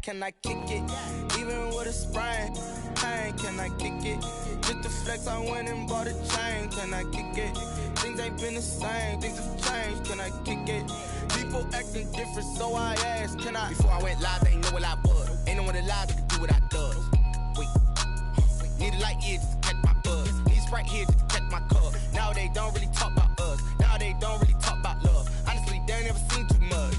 can I kick it? Even with a sprain, pain, can I kick it? Just the flex, I went and bought a chain, can I kick it? Things ain't been the same, things have changed, can I kick it? People acting different, so I asked, can I? Before I went live, they ain't know what I was. Ain't no one alive that could do what I does. Wait, need a light here just to catch my buzz. Need a Sprite here just to catch my cup. Now they don't really talk about us. Now they don't really talk about love. Honestly, they ain't never seen too much.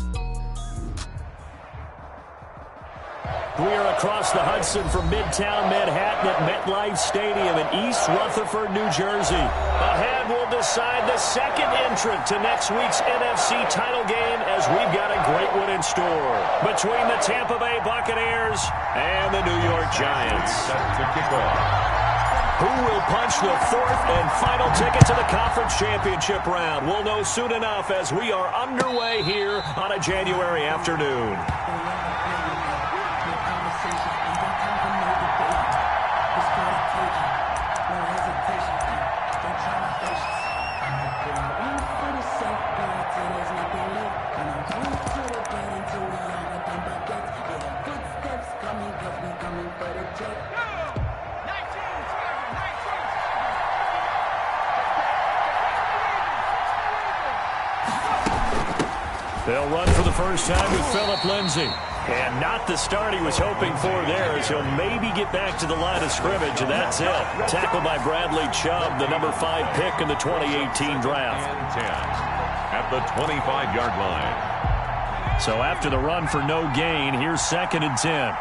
We are across the Hudson from Midtown Manhattan at MetLife Stadium in East Rutherford, New Jersey. Ahead will decide the second entrant to next week's NFC title game, as we've got a great one in store between the Tampa Bay Buccaneers and the New York Giants. Who will punch the fourth and final ticket to the conference championship round? We'll know soon enough as we are underway here on a January afternoon. They'll run for the first time with Phillip Lindsay. And not the start he was hoping for there, as he'll maybe get back to the line of scrimmage, and that's it. Tackled by Bradley Chubb, the number 5 pick in the 2018 draft. And 10 at the 25-yard line. So after the run for no gain, here's 2nd and 10.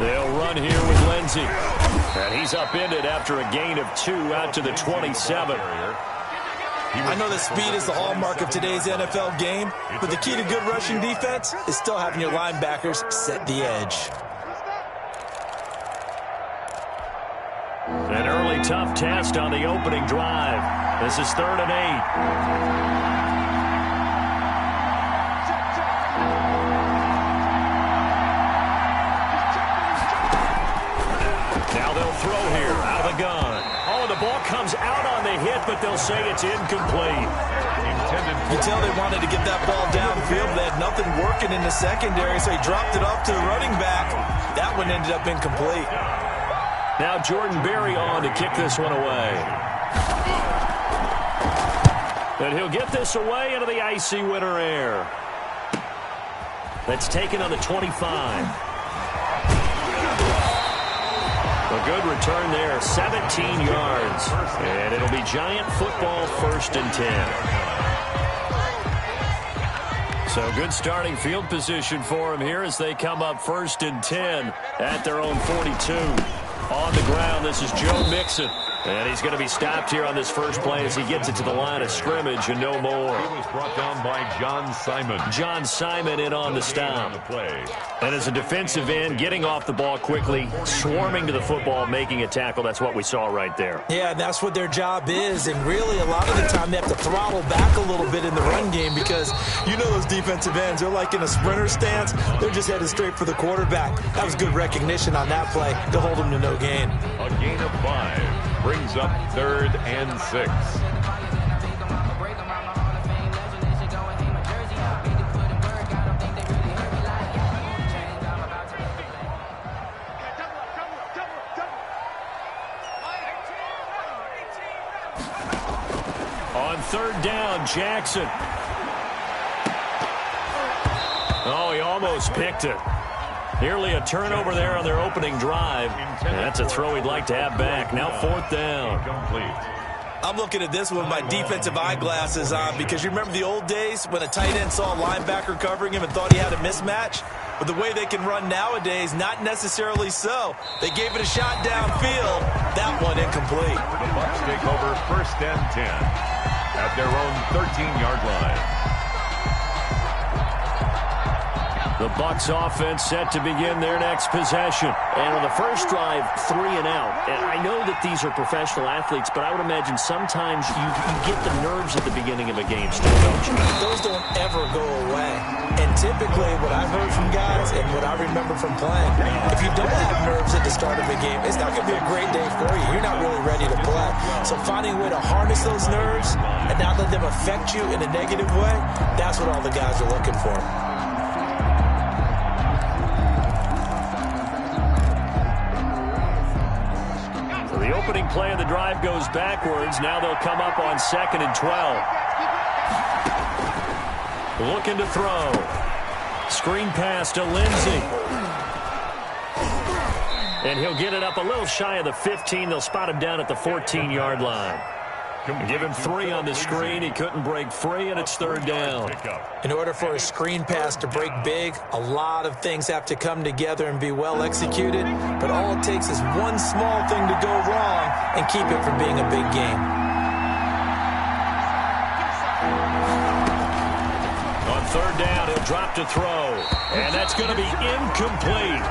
They'll run here with Lindsay. And he's upended after a gain of 2 out to the 27. I know that speed is the hallmark of today's NFL game, but the key to good rushing defense is still having your linebackers set the edge. An early tough test on the opening drive. This is 3rd and 8. Now they'll throw here, out of the gun. Oh, the ball comes out on the hit, but they'll say it's incomplete. You tell they wanted to get that ball downfield. They had nothing working in the secondary, so he dropped it off to the running back. That one ended up incomplete. Now Jordan Berry on to kick this one away. And he'll get this away into the icy winter air. That's taken on the 25. A good return there, 17 yards. And it'll be Giant football, 1st and 10. So good starting field position for him here as they come up 1st and 10 at their own 42. On the ground, this is Joe Mixon. And he's going to be stopped here on this first play as he gets it to the line of scrimmage and no more. He was brought down by John Simon. John Simon in on the stop. And as a defensive end, getting off the ball quickly, swarming to the football, making a tackle. That's what we saw right there. Yeah, that's what their job is. And really, a lot of the time, they have to throttle back a little bit in the run game because you know those defensive ends, they're like in a sprinter stance. They're just headed straight for the quarterback. That was good recognition on that play to hold them to no gain. A gain of 5 brings up 3rd and 6. On 3rd down, Jackson. Oh, he almost picked it. Nearly a turnover there on their opening drive. And that's a throw he'd like to have back. Now 4th down. I'm looking at this with my defensive eyeglasses on because you remember the old days when a tight end saw a linebacker covering him and thought he had a mismatch? But the way they can run nowadays, not necessarily so. They gave it a shot downfield. That one incomplete. The Bucs take over 1st and 10 at their own 13-yard line. The Bucs offense set to begin their next possession. And on the first drive, 3 and out. And I know that these are professional athletes, but I would imagine sometimes you get the nerves at the beginning of a game still, don't you? Those don't ever go away. And typically what I've heard from guys and what I remember from playing, if you don't have nerves at the start of a game, it's not going to be a great day for you. You're not really ready to play. So finding a way to harness those nerves and not let them affect you in a negative way, that's what all the guys are looking for. The opening play of the drive goes backwards. Now they'll come up on 2nd and 12. Looking to throw. Screen pass to Lindsey. And he'll get it up a little shy of the 15. They'll spot him down at the 14-yard line. Give him 3 on the screen. He couldn't break free, and it's 3rd down. In order for a screen pass to break big, a lot of things have to come together and be well executed. But all it takes is one small thing to go wrong and keep it from being a big game. On 3rd down, he'll drop to throw. And that's going to be incomplete.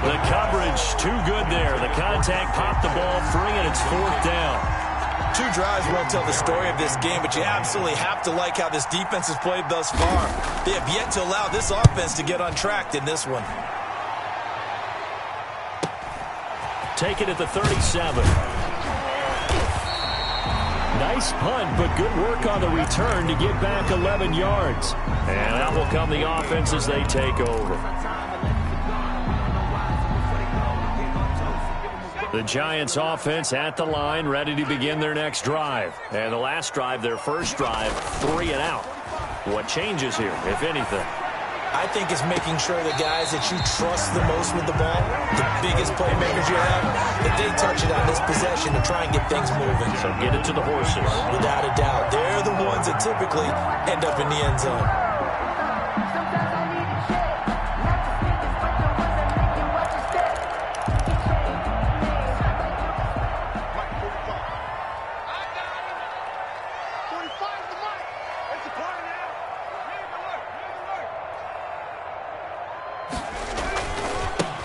The coverage too good there. The contact popped the ball free, and it's 4th down. 2 drives won't tell the story of this game, but you absolutely have to like how this defense has played thus far. They have yet to allow this offense to get untracked in this one. Take it at the 37. Nice punt, but good work on the return to get back 11 yards. And out will come the offense as they take over. The Giants offense at the line, ready to begin their next drive. And the last drive, their first drive, 3 and out. What changes here, if anything? I think it's making sure the guys that you trust the most with the ball, the biggest playmakers you have, that they touch it on this possession to try and get things moving. So get it to the horses. Without a doubt. They're the ones that typically end up in the end zone.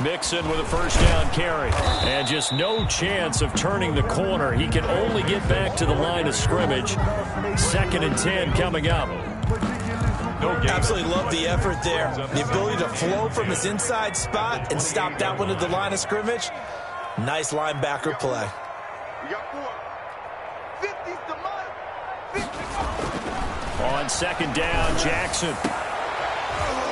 Mixon with a first down carry. And just no chance of turning the corner. He can only get back to the line of scrimmage. 2nd and 10 coming up. Absolutely love the effort there. The ability to flow from his inside spot and stop that one at the line of scrimmage. Nice linebacker play. On 2nd down, Jackson.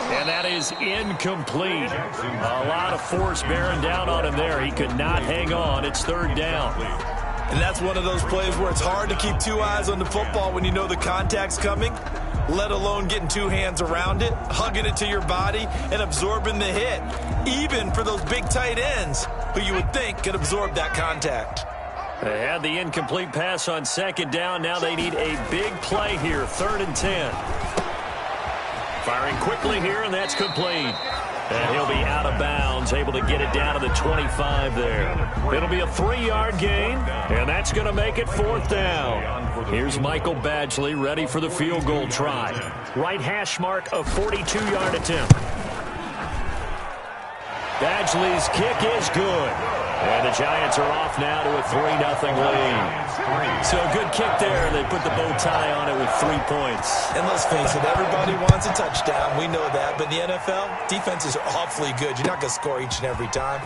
And that is incomplete. A lot of force bearing down on him there. He could not hang on. It's 3rd down. And that's one of those plays where it's hard to keep 2 eyes on the football when you know the contact's coming, let alone getting 2 hands around it, hugging it to your body, and absorbing the hit, even for those big tight ends who you would think could absorb that contact. They had the incomplete pass on 2nd down. Now they need a big play here, 3rd and 10. Firing quickly here, and that's complete. And he'll be out of bounds, able to get it down to the 25 there. It'll be a 3-yard gain, and that's going to make it 4th down. Here's Michael Badgley ready for the field goal try. Right hash mark of 42-yard attempt. Badgley's kick is good. And the Giants are off now to a 3-0 lead. So a good kick there. They put the bow tie on it with 3 points. And let's face it, everybody wants a touchdown. We know that. But in the NFL, defenses are awfully good. You're not going to score each and every time.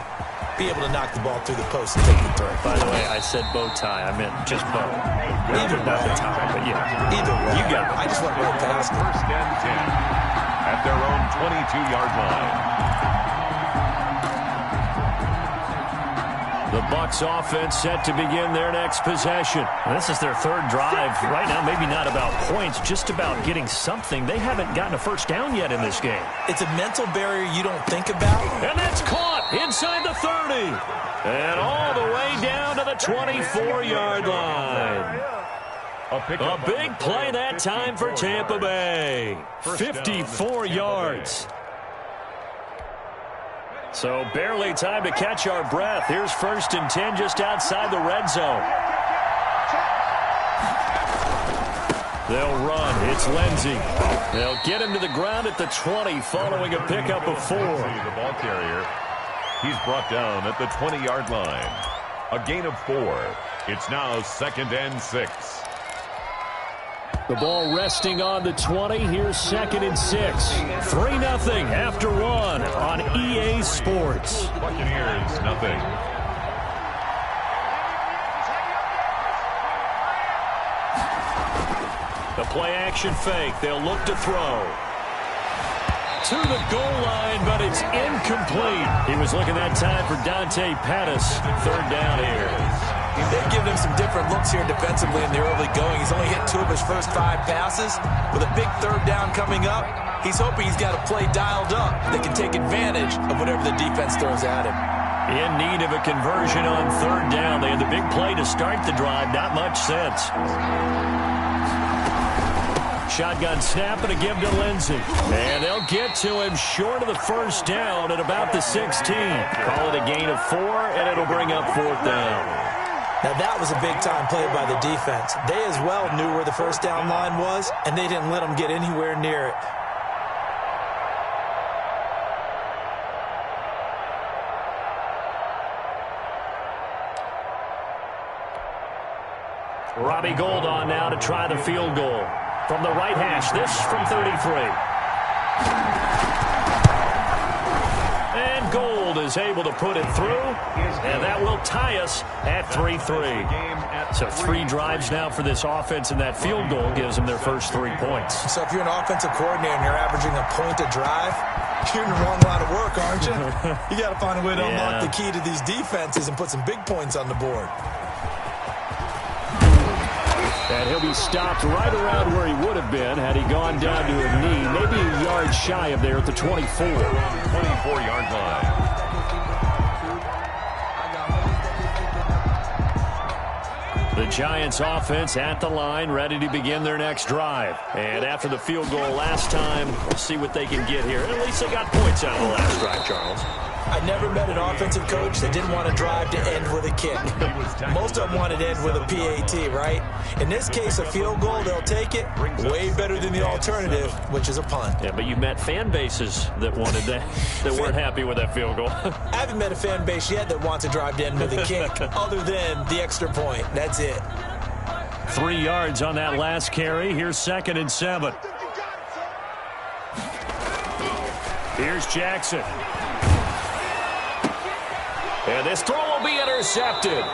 Be able to knock the ball through the post and take the throw. By the way, I said bow tie. I meant just bow. Either not the tie, but yeah. Either way. You got it. I just went right past it. 1st and 10 at their own 22-yard line. The Bucs offense set to begin their next possession. This is their 3rd drive. Right now, maybe not about points, just about getting something. They haven't gotten a first down yet in this game. It's a mental barrier you don't think about. And that's caught inside the 30. And all the way down to the 24-yard line. A big play that time for Tampa Bay. 54 yards. So barely time to catch our breath. Here's 1st and 10 just outside the red zone. They'll run. It's Lindsey. They'll get him to the ground at the 20 following a pickup of 4. The ball carrier. He's brought down at the 20-yard line. A gain of 4. It's now 2nd and 6. The ball resting on the 20. Here's 2nd and 6. 3-0 after 1 on EA Sports. Buccaneers, nothing. The play-action fake. They'll look to throw. To the goal line, but it's incomplete. He was looking that time for Dante Pettis. 3rd down here. They've given him some different looks here defensively in the early going. He's only hit 2 of his first 5 passes. With a big 3rd down coming up, he's hoping he's got a play dialed up that can take advantage of whatever the defense throws at him. In need of a conversion on 3rd down. They had the big play to start the drive. Not much sense. Shotgun snap and a give to Lindsey. And they'll get to him short of the 1st down at about the 16. Call it a gain of 4, and it'll bring up 4th down. Now that was a big-time play by the defense. They as well knew where the 1st down line was, and they didn't let them get anywhere near it. Robbie Gould on now to try the field goal. From the right hash, this from 33. And Gould is able to put it through, and that will tie us at 3-3. So 3 drives now for this offense, and that field goal gives them their first 3 points. So if you're an offensive coordinator and you're averaging a point a drive, you're in the wrong line of work, aren't you? You got to find a way to unlock the key to these defenses and put some big points on the board. And he'll be stopped right around where he would have been had he gone down to a knee, maybe a yard shy of there at the 24. 24-yard line. The Giants offense at the line, ready to begin their next drive. And after the field goal last time, we'll see what they can get here. At least they got points out of the last drive, Charles. I never met an offensive coach that didn't want to drive to end with a kick. Most of them wanted to end with a PAT, right? In this case, a field goal, they'll take it. Way better than the alternative, which is a punt. Yeah, but you met fan bases that wanted that, that weren't happy with that field goal. I haven't met a fan base yet that wants to drive to end with a kick, other than the extra point. That's it. 3 yards on that last carry. Here's 2nd and 7. Here's Jackson. And this throw will be intercepted.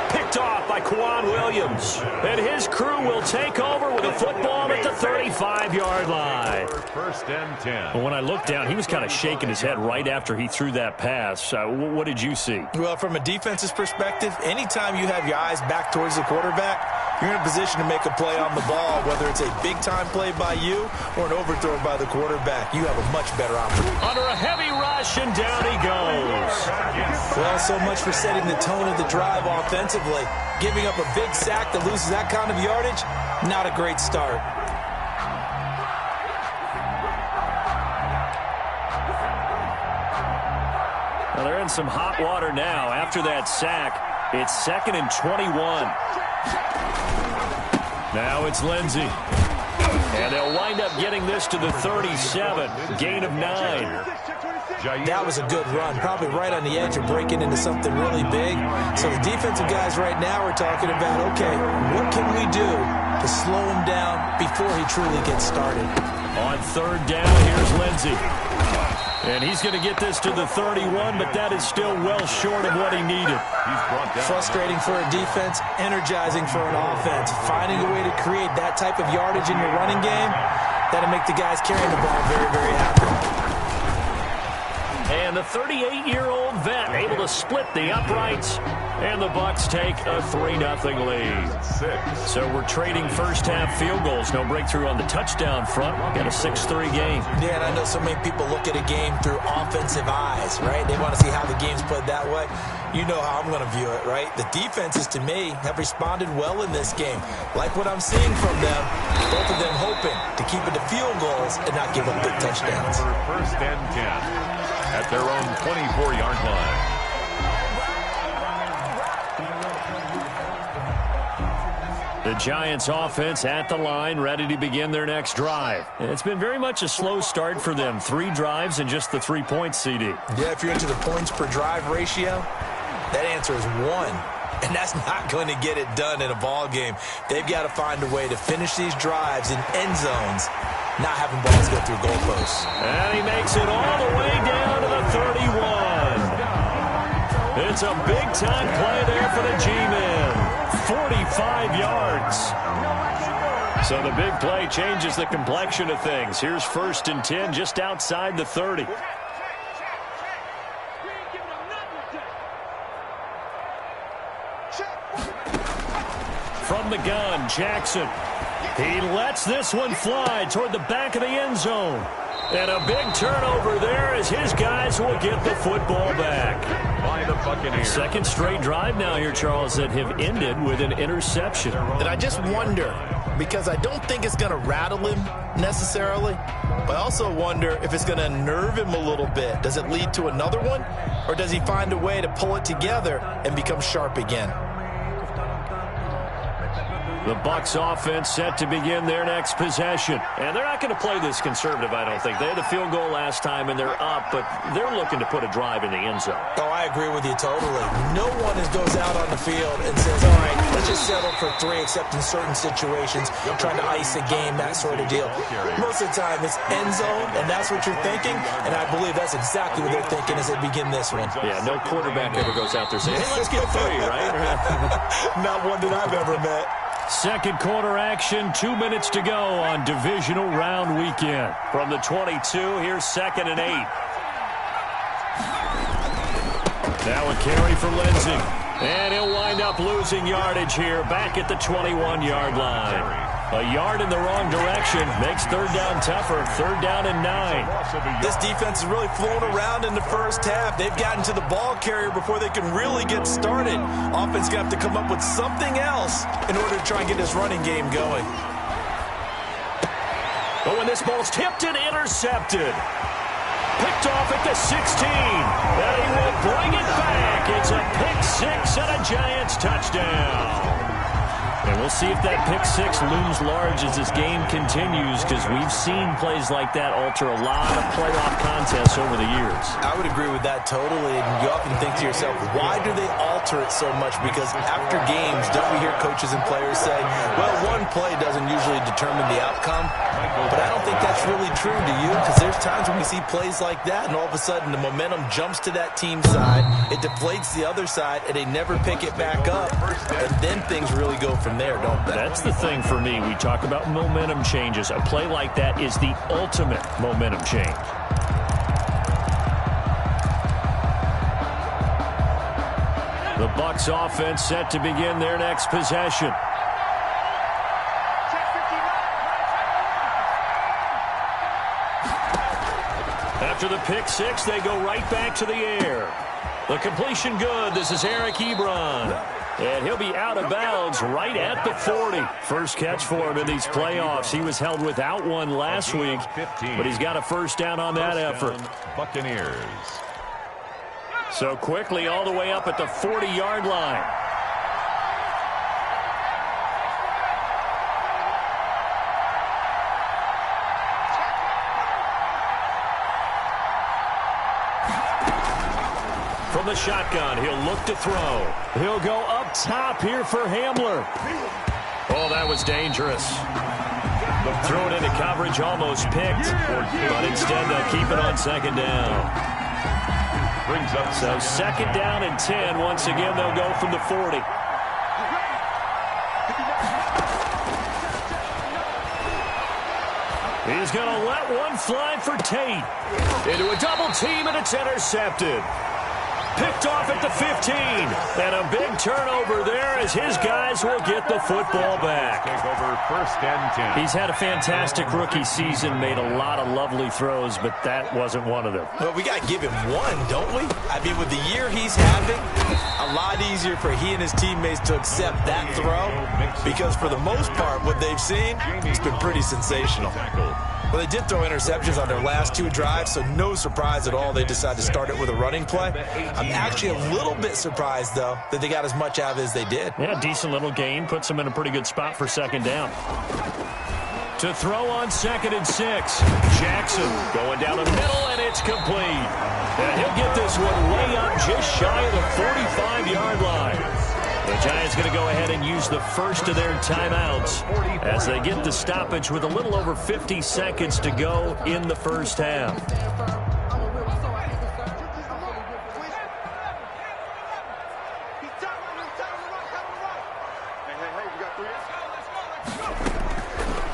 Picked off by Quan Williams. And his crew will take over with a football at the 35-yard line. 1st and 10. Well, when I looked down, he was kind of shaking his head right after he threw that pass. What did you see? Well, from a defense's perspective, anytime you have your eyes back towards the quarterback, you're in a position to make a play on the ball, whether it's a big-time play by you or an overthrow by the quarterback. You have a much better opportunity. Under a heavy rush, and down he goes. Well, so much for setting the tone of the drive offensively. Giving up a big sack that loses that kind of yardage, not a great start. Well, they're in some hot water now. After that sack, it's 2nd and 21. Now it's Lindsey. And they'll wind up getting this to the 37. Gain of 9. That was a good run, probably right on the edge of breaking into something really big. So the defensive guys right now are talking about, okay, what can we do to slow him down before he truly gets started? On 3rd down, here's Lindsey. And he's going to get this to the 31, but that is still well short of what he needed. Frustrating for a defense, energizing for an offense. Finding a way to create that type of yardage in your running game, that'll make the guys carrying the ball very, very happy. And the 38-year-old vet able to split the uprights, and the Bucs take a 3-0 lead. So we're trading first-half field goals. No breakthrough on the touchdown front. Got a 6-3 game. Yeah, and I know so many people look at a game through offensive eyes, right? They want to see how the game's played that way. You know how I'm going to view it, right? The defenses, to me, have responded well in this game. Like what I'm seeing from them, both of them hoping to keep it to field goals and not give up big touchdowns. 1st and 10 at their own 24-yard line. The Giants offense at the line, ready to begin their next drive. It's been very much a slow start for them. 3 drives and just the 3 points, CD. Yeah, if you're into the points per drive ratio, that answer is 1. And that's not going to get it done in a ball game. They've got to find a way to finish these drives in end zones, not having balls go through goalposts. And he makes it all the way down to the 31. It's a big-time play there for the G-Men. 45 yards. So the big play changes the complexion of things. Here's 1st and 10 just outside the 30. From the gun, Jackson. He lets this one fly toward the back of the end zone. And a big turnover there as his guys will get the football back. By the Buccaneers. Second straight drive now here, Charles, that have ended with an interception. And I just wonder, because I don't think it's going to rattle him necessarily, but I also wonder if it's going to nerve him a little bit. Does it lead to another one, or does he find a way to pull it together and become sharp again? The Bucs offense set to begin their next possession. And they're not going to play this conservative, I don't think. They had a field goal last time, and they're up, but they're looking to put a drive in the end zone. Oh, I agree with you totally. No one goes out on the field and says, all right, let's just settle for 3, except in certain situations, trying to ice a game, that sort of deal. Most of the time, it's end zone, and that's what you're thinking, and I believe that's exactly what they're thinking as they begin this one. Yeah, no quarterback ever goes out there saying, hey, let's get 3, right? Not one that I've ever met. Second quarter action, 2 minutes to go on divisional round weekend. From the 22, here's 2nd and 8. Now a carry for Lindsey. And he'll wind up losing yardage here back at the 21-yard line. A yard in the wrong direction makes 3rd down tougher. 3rd down and 9. This defense is really flown around in the first half. They've gotten to the ball carrier before they can really get started. Offense going to have to come up with something else in order to try and get this running game going. But when this ball's tipped and intercepted. Picked off at the 16. And he will bring it back. It's a pick 6 and a Giants touchdown. And we'll see if that pick 6 looms large as this game continues, because we've seen plays like that alter a lot of playoff contests over the years. I would agree with that totally. And you often think to yourself, why do they alter it so much? Because after games, don't we hear coaches and players say, well, one play doesn't usually determine the outcome. But I don't think that's really true, do you? Because there's times when we see plays like that, and all of a sudden the momentum jumps to that team's side, it deflates the other side, and they never pick it back up. And then things really go from there, don't they? That's the thing for me. We talk about momentum changes. A play like that is the ultimate momentum change. The Bucs offense set to begin their next possession. After the pick 6, they go right back to the air. The completion good. This is Eric Ebron. And he'll be out of bounds right at the 40. First catch for him in these playoffs. He was held without one last week, but he's got a first down on that effort. Buccaneers. So quickly all the way up at the 40-yard line. From the shotgun, he'll look to throw. He'll go up top here for Hamler. Oh, that was dangerous. Throw it into coverage, almost picked. But instead, they'll keep it on 2nd down. So 2nd down and 10. Once again, they'll go from the 40. He's going to let one fly for Tate. Into a double team, and it's intercepted. Picked off at the 15. And a big turnover there as his guys will get the football back. Take over 1st and 10. He's had a fantastic rookie season, made a lot of lovely throws, but that wasn't one of them. Well, we got to give him one, don't we? I mean, with the year he's having, a lot easier for he and his teammates to accept that throw because for the most part, what they've seen has been pretty sensational. Well, they did throw interceptions on their last 2 drives, so no surprise at all they decided to start it with a running play. I'm actually a little bit surprised, though, that they got as much out of it as they did. Yeah, decent little gain. Puts them in a pretty good spot for second down. To throw on 2nd and 6. Jackson going down the middle, and it's complete. And he'll get this one way up just shy of the 45-yard line. The Giants going to go ahead and use the first of their timeouts as they get the stoppage with a little over 50 seconds to go in the first half.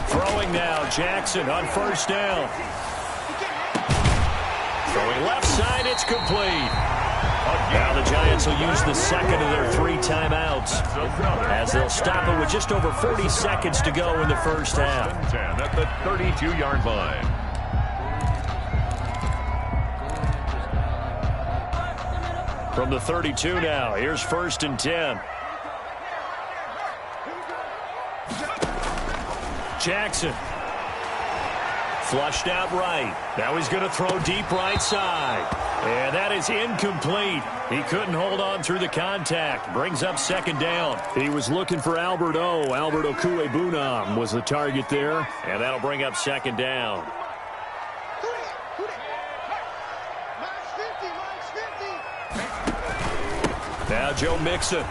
Throwing now, Jackson on first down. Throwing left side, it's complete. Now the Giants will use the second of their 3 timeouts as they'll stop it with just over 40 seconds to go in the first half. At the 32-yard line. From the 32 now, here's 1st and 10. Jackson. Flushed out right. Now he's going to throw deep right side. And that is incomplete. He couldn't hold on through the contact. Brings up second down. He was looking for Albert Okuebunam was the target there. And that'll bring up second down. Now Joe Mixon.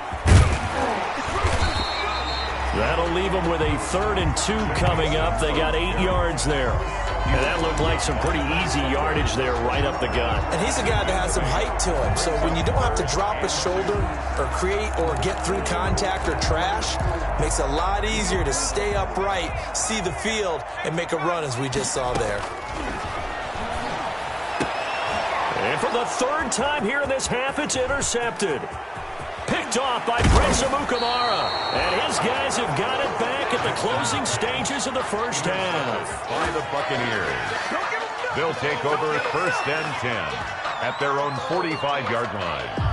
That'll leave them with a 3rd and 2 coming up. They got 8 yards there. And that looked like some pretty easy yardage there right up the gut. And he's a guy that has some height to him. So when you don't have to drop a shoulder or create or get through contact or trash, makes it a lot easier to stay upright, see the field, and make a run as we just saw there. And for the 3rd time here in this half, it's intercepted. Picked off by Prince Amukamara. And his guys have got it back at the closing stages of the first half. By the Buccaneers. They'll take over 1st and 10 at their own 45-yard line.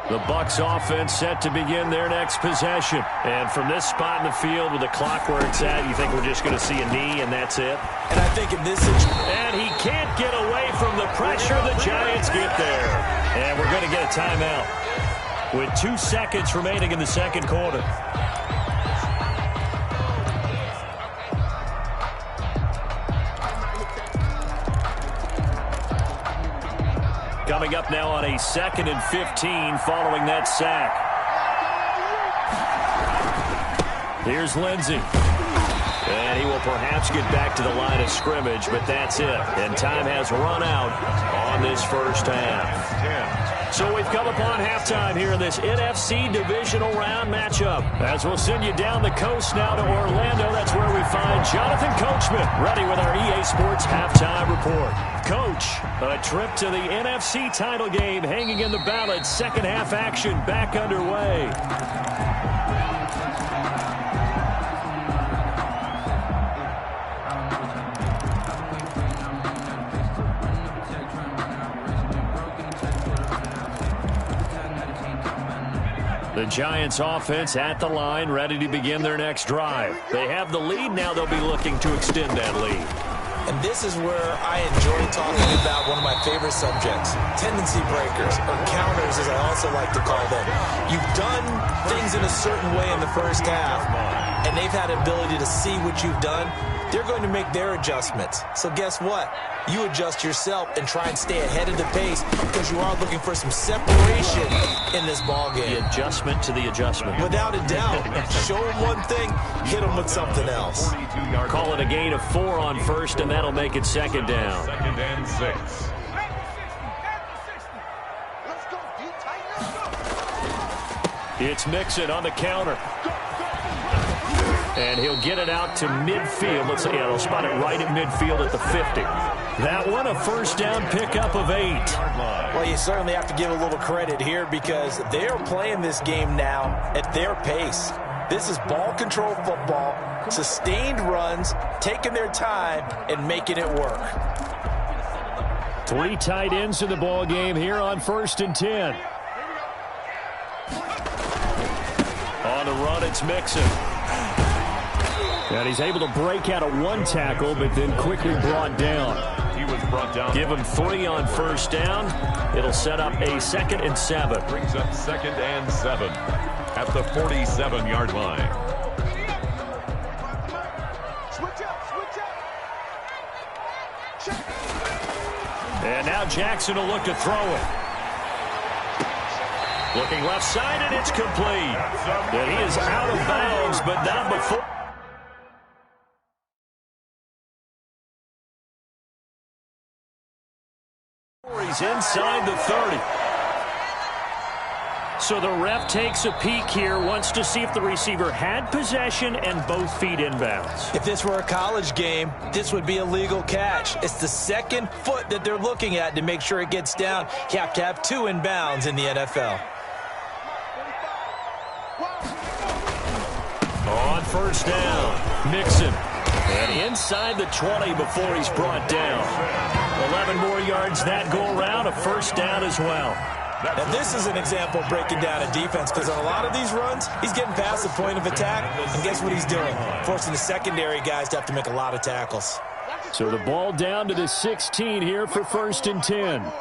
The Bucs offense set to begin their next possession. And from this spot in the field with the clock where it's at, you think we're just going to see a knee and that's it? And I think in this situation... And he can't get away from the pressure. The Giants get there. And we're going to get a timeout with 2 seconds remaining in the second quarter. Coming up now on a 2nd and 15 following that sack. Here's Lindsey. And he will perhaps get back to the line of scrimmage, but that's it. And time has run out on this first half. So we've come upon halftime here in this NFC divisional round matchup. As we'll send you down the coast now to Orlando, that's where we find Jonathan Coachman ready with our EA Sports halftime report. Coach, a trip to the NFC title game hanging in the balance. Second half action back underway. The Giants offense at the line, ready to begin their next drive. They have the lead. Now they'll be looking to extend that lead. And this is where I enjoy talking about one of my favorite subjects, tendency breakers, or counters as I also like to call them. You've done things in a certain way in the first half, and they've had the ability to see what you've done. They're going to make their adjustments. So guess what? You adjust yourself and try and stay ahead of the pace because you are looking for some separation in this ball game. The adjustment to the adjustment. Without a doubt. Show them one thing, hit them with something else. Call it a gain of 4 on first, and that'll make it second down. 2nd and 6. It's Mixon on the counter. And he'll get it out to midfield. Let's see, yeah, they'll spot it right at midfield at the 50. That one, a first down pickup of 8. Well, you certainly have to give a little credit here because they are playing this game now at their pace. This is ball control football, sustained runs, taking their time, and making it work. 3 tight ends in the ball game here on 1st and 10. On the run, it's Mixon. And he's able to break out of 1 tackle, but then quickly brought down. He was brought down. Give him 3 on 1st down. It'll set up a 2nd and 7. Brings up 2nd and 7 at the 47-yard line. And now Jackson will look to throw it. Looking left side, and it's complete. And he is out of bounds, but not before. He's inside the 30. So the ref takes a peek here, wants to see if the receiver had possession and both feet inbounds. If this were a college game, this would be a legal catch. It's the 2nd foot that they're looking at to make sure it gets down. You have to have 2 inbounds in the NFL. On 1st down, Mixon. And inside the 20 before he's brought down. 11 more yards that go around, a 1st down as well. Now, this is an example of breaking down a defense, because on a lot of these runs, he's getting past the point of attack, and guess what he's doing? Forcing the secondary guys to have to make a lot of tackles. So the ball down to the 16 here for 1st and 10.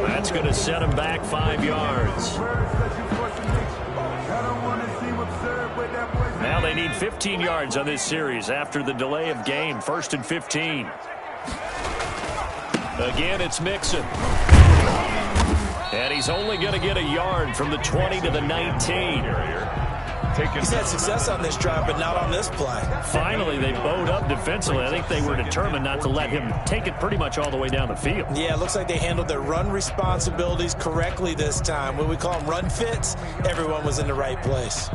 That's going to set him back 5 yards. Now they need 15 yards on this series after the delay of game. 1st and 15. Again, it's Mixon. And he's only going to get a yard from the 20 to the 19. He's had success on this drive, but not on this play. Finally, they bowed up defensively. I think they were determined not to let him take it pretty much all the way down the field. Yeah, it looks like they handled their run responsibilities correctly this time. When we call them run fits, everyone was in the right place.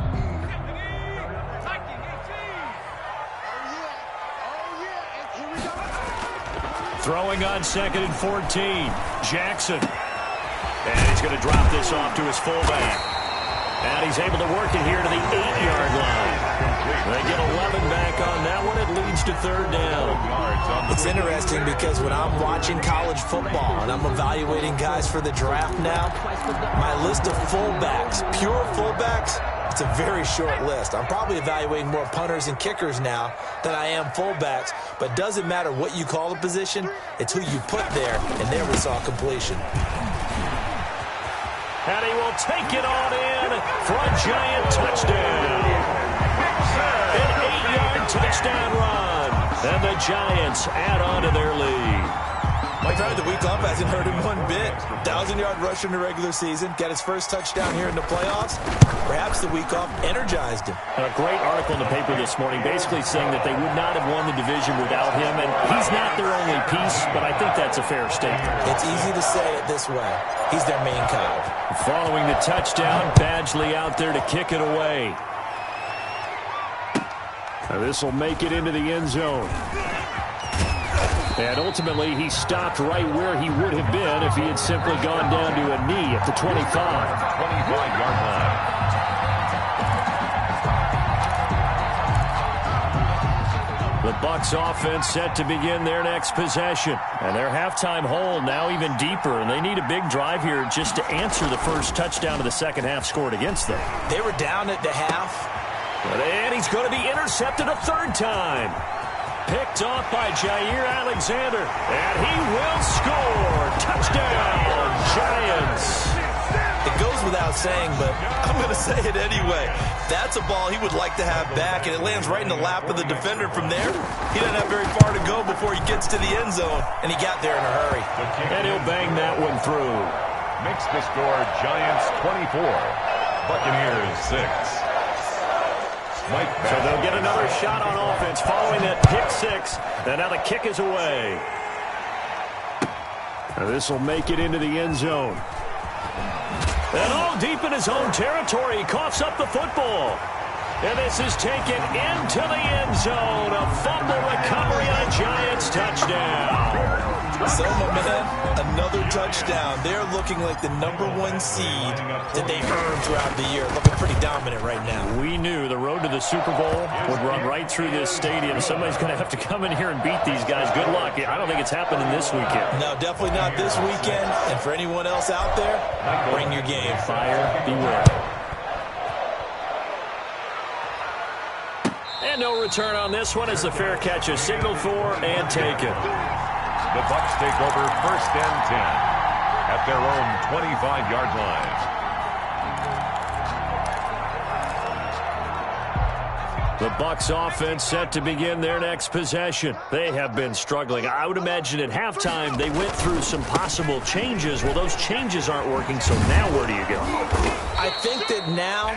Throwing on 2nd and 14. Jackson. And he's going to drop this off to his fullback. And he's able to work it here to the 8-yard line. They get 11 back on that one. It leads to 3rd down. It's interesting because when I'm watching college football and I'm evaluating guys for the draft now, my list of fullbacks, pure fullbacks, it's a very short list. I'm probably evaluating more punters and kickers now than I am fullbacks, but it doesn't matter what you call the position, it's who you put there, and there we saw completion. And he will take it on in for a giant touchdown. An 8-yard touchdown run. And the Giants add on to their lead. Mike Ryan, the week off hasn't hurt him one bit. 1,000-yard rusher in the regular season. Got his first touchdown here in the playoffs. Perhaps the week off energized him. And a great article in the paper this morning basically saying that they would not have won the division without him. And he's not their only piece, but I think that's a fair statement. It's easy to say it this way. He's their main cog. Following the touchdown, Badgley out there to kick it away. This will make it into the end zone. And ultimately, he stopped right where he would have been if he had simply gone down to a knee at the 25. 25-yard line. The Bucs offense set to begin their next possession. And their halftime hole now even deeper. And they need a big drive here just to answer the first touchdown of the second half scored against them. They were down at the half. And he's going to be intercepted a 3rd time. Picked off by Jair Alexander. And he will score. Touchdown, Giants. It goes without saying, but I'm going to say it anyway. That's a ball he would like to have back, and it lands right in the lap of the defender from there. He doesn't have very far to go before he gets to the end zone, and he got there in a hurry. And he'll bang that one through. Makes the score Giants 24, Buccaneers 6. So they'll get another shot on offense following that pick 6. And now the kick is away. This will make it into the end zone. And all deep in his own territory, he coughs up the football. And this is taken into the end zone. A fumble recovery. Giants touchdown. Selma, man, another touchdown. They're looking like the #1 seed that they've earned throughout the year. Looking pretty dominant right now. We knew the road to the Super Bowl would run right through this stadium. Somebody's going to have to come in here and beat these guys. Good luck. I don't think it's happening this weekend. No, definitely not this weekend. And for anyone else out there, bring your game. Fire beware. And no return on this one as the fair catch is signaled for and taken. The Bucs take over 1st and 10 at their own 25-yard line. The Bucs offense set to begin their next possession. They have been struggling. I would imagine at halftime they went through some possible changes. Well, those changes aren't working, so now where do you go? I think that now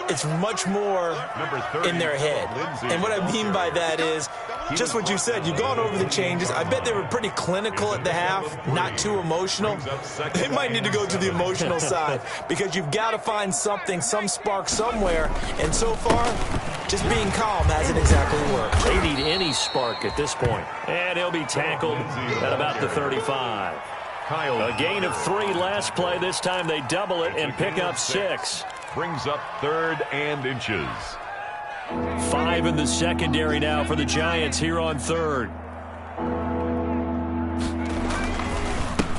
it's much more in their head. And what I mean by that is just what you said. You've gone over the changes. I bet they were pretty clinical at the half, not too emotional. They might need to go to the emotional side because you've got to find something, some spark somewhere. And so far, just being calm hasn't exactly worked. They need any spark at this point. And he'll be tackled at about the 35. A gain of 3 last play. This time they double it and pick up 6. Brings up 3rd and inches. 5 in the secondary now for the Giants here on 3rd.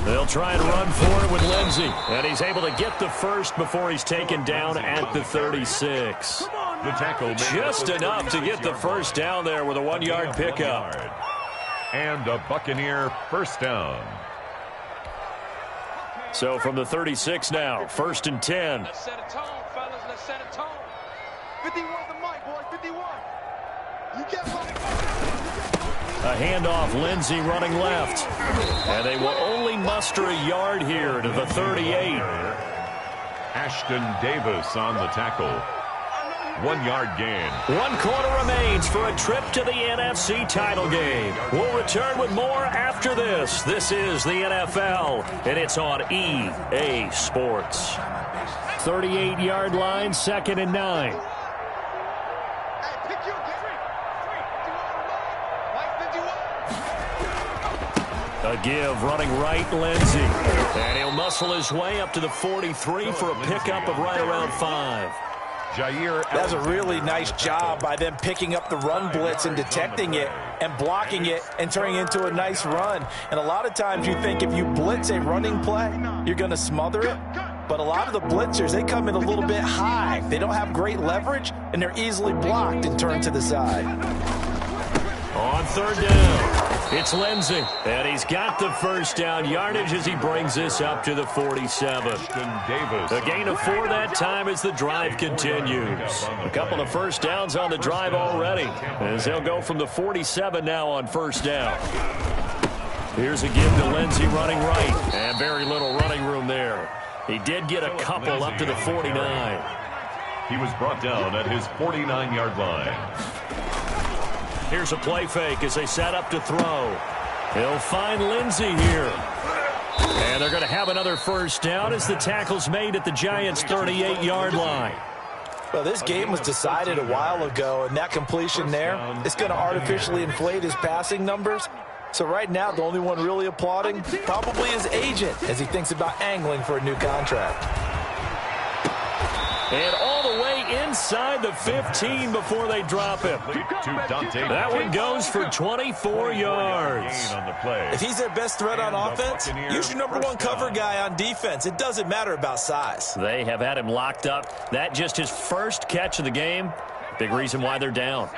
They'll try and run for it with Lindsey. And he's able to get the first before he's taken down at the 36. The tackle just enough to get the first down there with a 1-yard pickup. And a Buccaneer first down. So from the 36 now, 1st and 10. Let's set a tone, fellas. Let's set a tone. 51 the mic, boys. 51. You get A handoff, Lindsey running left. And they will only muster a yard here to the 38. Ashton Davis on the tackle. 1-yard gain. 1 quarter remains for a trip to the NFC title game. We'll return with more after this. This is the NFL, and it's on EA Sports. 38-yard line, 2nd and 9. A give, running right, Lindsey. And he'll muscle his way up to the 43 for a pickup of right around 5. That's a really nice job by them picking up the run blitz and detecting it and blocking it and turning it into a nice run. And a lot of times you think if you blitz a running play, you're going to smother it. But a lot of the blitzers, they come in a little bit high. They don't have great leverage, and they're easily blocked and turned to the side. On 3rd down, it's Lindsey, and he's got the first down yardage as he brings this up to the 47. A gain of 4 that time as the drive continues. A couple of first downs on the drive already, as they'll go from the 47 now on 1st down. Here's a give to Lindsey running right, and very little running room there. He did get a couple up to the 49. He was brought down at his 49-yard line. Here's a play fake as they set up to throw. He'll find Lindsey here. And they're going to have another first down as the tackle's made at the Giants' 38-yard line. Well, this game was decided a while ago, and that completion there is going to artificially inflate his passing numbers. So right now, the only one really applauding probably his agent as he thinks about angling for a new contract. And all the way inside the 15 before they drop him. That one goes for 24 yards. If he's their best threat on offense, use your #1 cover guy on defense. It doesn't matter about size. They have had him locked up. That just his first catch of the game. Big reason why they're down.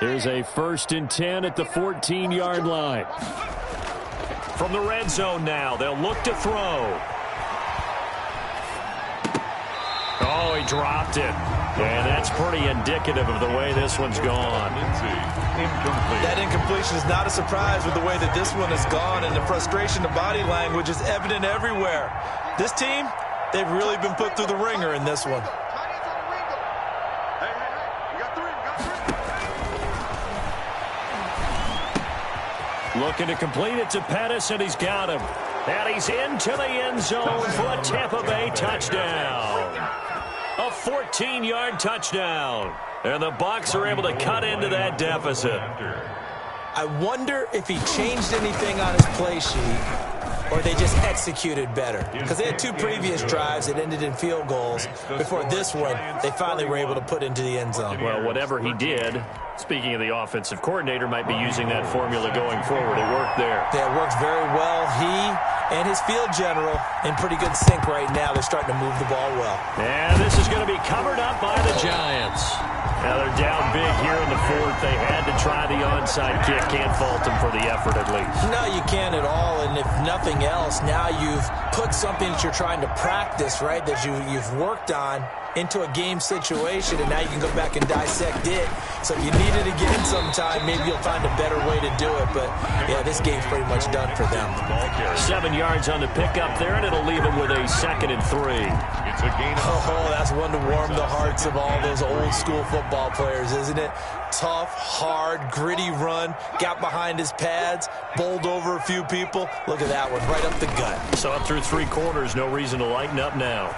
Here's a 1st and 10 at the 14-yard line. From the red zone now, they'll look to throw. Oh, he dropped it. And that's pretty indicative of the way this one's gone. That incompletion is not a surprise with the way that this one has gone, and the frustration of body language is evident everywhere. This team, they've really been put through the ringer in this one. Looking to complete it to Pettis, and he's got him. And he's into the end zone for a Tampa Bay touchdown. A 14-yard touchdown. And the Bucs are able to cut into that deficit. I wonder if he changed anything on his play sheet or they just executed better. Because they had 2 previous drives that ended in field goals. Before this one, they finally were able to put into the end zone. Well, whatever he did, speaking of the offensive coordinator, might be using that formula going forward. It worked there. Yeah, it works very well. He and his field general in pretty good sync right now. They're starting to move the ball well. And this is going to be covered up by the Giants. Now they're down big here in the 4th. They had to try the onside kick. Can't fault them for the effort at least. No, you can't at all. And if nothing else, now you've put something that you're trying to practice, right, that you've worked on into a game situation, and now you can go back and dissect it. So if you need it again sometime, maybe you'll find a better way to do it. But, yeah, this game's pretty much done for them. 7 yards on the pickup there, and it'll leave them with a 2nd and 3. It's a gain. Oh, that's one to warm the hearts of all those old-school football players, isn't it? Tough, hard, gritty run, got behind his pads, bowled over a few people. Look at that one, right up the gut. So up through 3 quarters, no reason to lighten up now.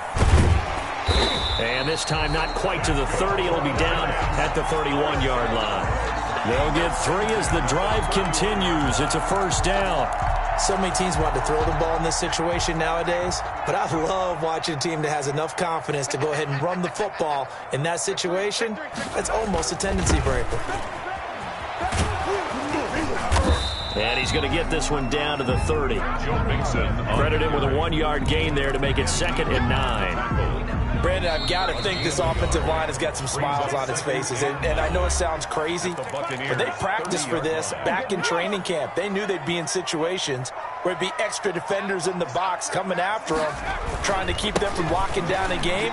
And this time not quite to the 30. It'll be down at the 31-yard line. They'll get 3 as the drive continues. It's a 1st down. So many teams want to throw the ball in this situation nowadays, but I love watching a team that has enough confidence to go ahead and run the football in that situation. That's almost a tendency breaker. And he's going to get this one down to the 30. Credit him with a 1-yard gain there to make it 2nd and 9. Brandon, I've got to think this offensive line has got some smiles on its faces. And I know it sounds crazy, but they practiced for this back in training camp. They knew they'd be in situations where it'd be extra defenders in the box coming after them, trying to keep them from locking down a game.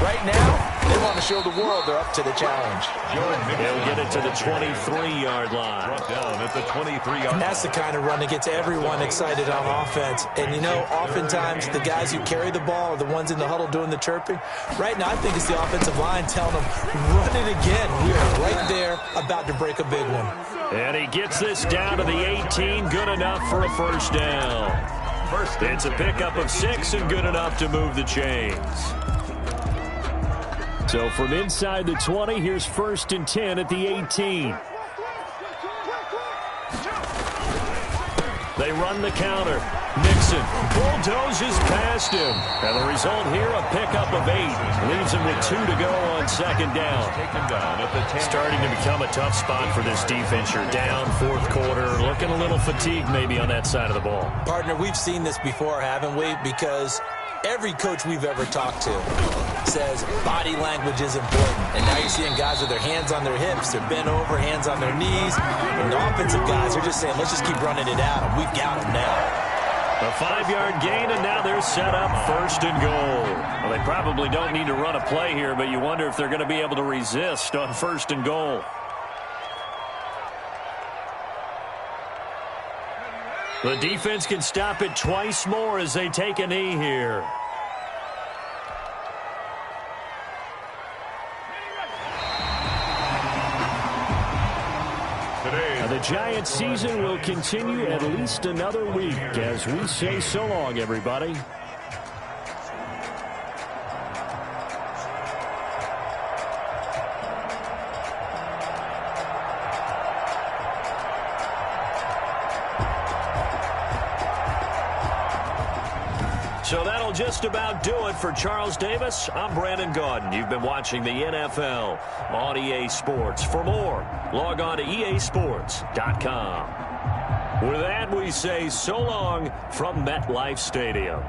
Right now, they want to show the world they're up to the challenge. They'll get it to the 23-yard line. Down at the 23-yard line. And that's the kind of run that gets everyone excited on offense. And, you know, oftentimes the guys who carry the ball are the ones in the huddle doing the chirping. Right now, I think it's the offensive line telling them, run it again. We are right there about to break a big one. And he gets this down to the 18. Good enough for a 1st down. It's a pickup of 6 and good enough to move the chains. So from inside the 20, here's 1st and 10 at the 18. They run the counter. Nixon bulldozes past him. And the result here, a pickup of 8. Leaves him with 2 to go on 2nd down. Starting to become a tough spot for this defense. You're down 4th quarter. Looking a little fatigued maybe on that side of the ball. Partner, we've seen this before, haven't we? Because every coach we've ever talked to says body language is important. And now you're seeing guys with their hands on their hips, they're bent over, hands on their knees. And the offensive guys are just saying, let's just keep running it at them. We've got them now. A 5-yard gain, and now they're set up 1st and goal. Well, they probably don't need to run a play here, but you wonder if they're going to be able to resist on 1st and goal. The defense can stop it twice more as they take a knee here. The Giants season will continue at least another week as we say so long, everybody. So that'll just about do it for Charles Davis. I'm Brandon Gaudin. You've been watching the NFL on EA Sports. For more, log on to easports.com. With that, we say so long from MetLife Stadium.